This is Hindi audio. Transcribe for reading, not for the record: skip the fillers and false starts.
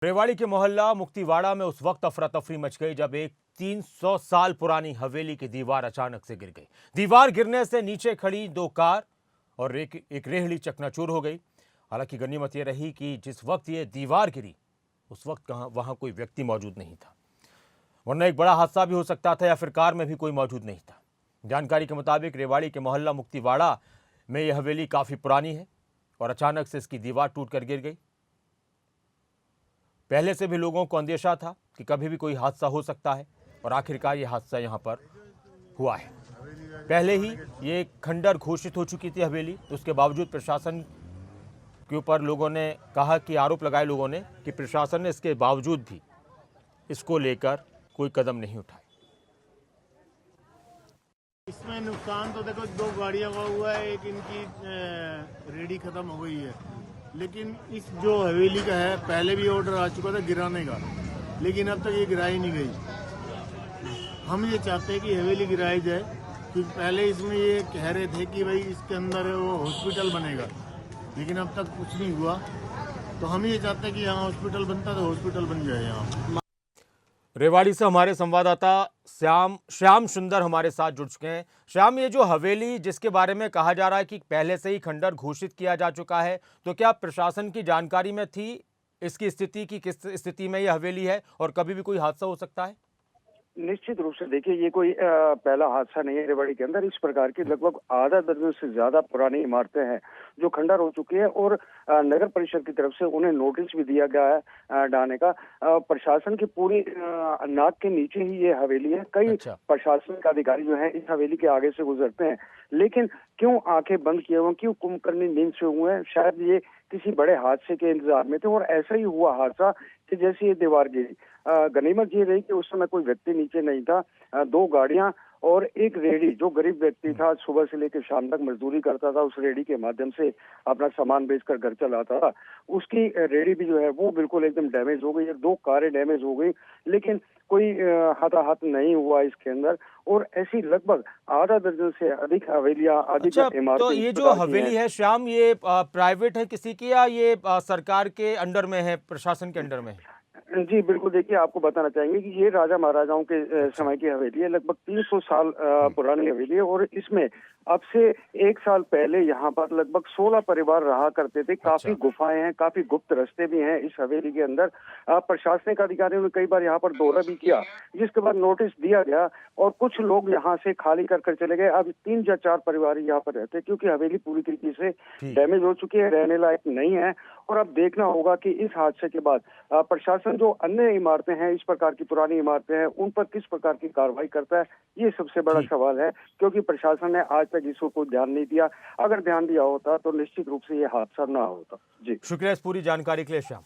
रेवाड़ी के मोहल्ला मुक्तिवाड़ा में उस वक्त अफरा तफरी मच गई जब एक 300 साल पुरानी हवेली की दीवार अचानक से गिर गई। दीवार गिरने से नीचे खड़ी दो कार और एक रेहड़ी चकनाचूर हो गई। हालांकि गनीमत यह रही कि जिस वक्त ये दीवार गिरी उस वक्त वहां कोई व्यक्ति मौजूद नहीं था, वरना एक बड़ा हादसा भी हो सकता था या फिर कार में भी कोई मौजूद नहीं था। जानकारी के मुताबिक रेवाड़ी के मोहल्ला मुक्तिवाड़ा में यह हवेली काफी पुरानी है और अचानक से इसकी दीवार टूटकर गिर गई। पहले से भी लोगों को अंदेशा था कि कभी भी कोई हादसा हो सकता है और आखिरकार ये हादसा यहां पर हुआ है। पहले ही ये खंडर घोषित हो चुकी थी हवेली, तो उसके बावजूद प्रशासन के ऊपर लोगों ने कहा कि आरोप लगाए लोगों ने कि प्रशासन ने इसके बावजूद भी इसको लेकर कोई कदम नहीं उठाए। इसमें नुकसान तो देखो, दो गाड़ियों का हुआ है, एक इनकी रेडी खत्म हो गई है। लेकिन इस जो हवेली का है, पहले भी ऑर्डर आ चुका था गिराने का, लेकिन अब तक ये गिराई नहीं गई। हम ये चाहते हैं कि हवेली गिराई जाए, क्योंकि पहले इसमें ये कह रहे थे कि भाई इसके अंदर वो हॉस्पिटल बनेगा, लेकिन अब तक कुछ नहीं हुआ। तो हम ये चाहते हैं कि यहाँ हॉस्पिटल बनता तो हॉस्पिटल बन जाए यहाँ। रेवाड़ी से हमारे संवाददाता श्याम सुंदर हमारे साथ जुड़ चुके हैं। श्याम, ये जो हवेली जिसके बारे में कहा जा रहा है कि पहले से ही खंडर घोषित किया जा चुका है, तो क्या प्रशासन की जानकारी में थी इसकी स्थिति की किस स्थिति में यह हवेली है और कभी भी कोई हादसा हो सकता है? निश्चित रूप से देखिए, ये कोई पहला हादसा नहीं है। रेवाड़ी के अंदर इस प्रकार की लगभग आधा दर्जन से ज्यादा पुरानी इमारतें हैं जो खंडर हो चुकी है और नगर परिषद की तरफ से उन्हें नोटिस भी दिया गया है डालने का। प्रशासन की पूरी नाक के नीचे ही ये हवेली है। कई प्रशासनिक अधिकारी जो हैं इस हवेली के आगे से गुजरते हैं, लेकिन क्यों आंखें बंद किए हुए, क्यों कुंभकर्णी नींद से हुए हैं? शायद ये किसी बड़े हादसे के इंतजार में थे और ऐसा ही हुआ हादसा कि जैसे ये दीवार गिरी। गनीमत ये रही कि उस समय कोई व्यक्ति नीचे नहीं था। दो गाड़ियां और एक रेहड़ी, जो गरीब व्यक्ति था, सुबह से लेकर शाम तक मजदूरी करता था, उस रेहड़ी के माध्यम से अपना सामान बेचकर घर चलाता था, उसकी रेहड़ी भी जो है वो बिल्कुल एकदम डैमेज हो गई। दो कारें डैमेज हो गई, लेकिन कोई हताहत नहीं हुआ इसके अंदर। और ऐसी लगभग आधा दर्जन से अधिक हवेलियां, अधिक इमारतें। तो ये जो हवेली है श्याम, ये प्राइवेट है किसी की या ये सरकार के अंडर में है, प्रशासन के अंडर में है? जी बिल्कुल, देखिए आपको बताना चाहेंगे कि ये राजा महाराजाओं के समय की हवेली है। लगभग 300 साल पुरानी हवेली है और इसमें अब से 1 साल पहले यहाँ पर लगभग 16 परिवार रहा करते थे। काफी गुफाएं हैं, काफी गुप्त रास्ते भी हैं इस हवेली के अंदर। प्रशासनिक अधिकारियों ने कई बार यहाँ पर दौरा भी किया, जिसके बाद नोटिस दिया गया और कुछ लोग यहाँ से खाली कर चले गए। अब 3 या 4 परिवार यहाँ पर रहते हैं, क्योंकि हवेली पूरी तरीके से डैमेज हो चुकी है, रहने लायक नहीं है। और अब देखना होगा कि इस हादसे के बाद प्रशासन जो अन्य इमारतें हैं, इस प्रकार की पुरानी इमारतें हैं, उन पर किस प्रकार की कार्रवाई करता है, ये सबसे बड़ा सवाल है। क्योंकि प्रशासन ने आज तक इसको कोई ध्यान नहीं दिया। अगर ध्यान दिया होता तो निश्चित रूप से ये हादसा ना होता। जी, शुक्रिया इस पूरी जानकारी के लिए श्याम।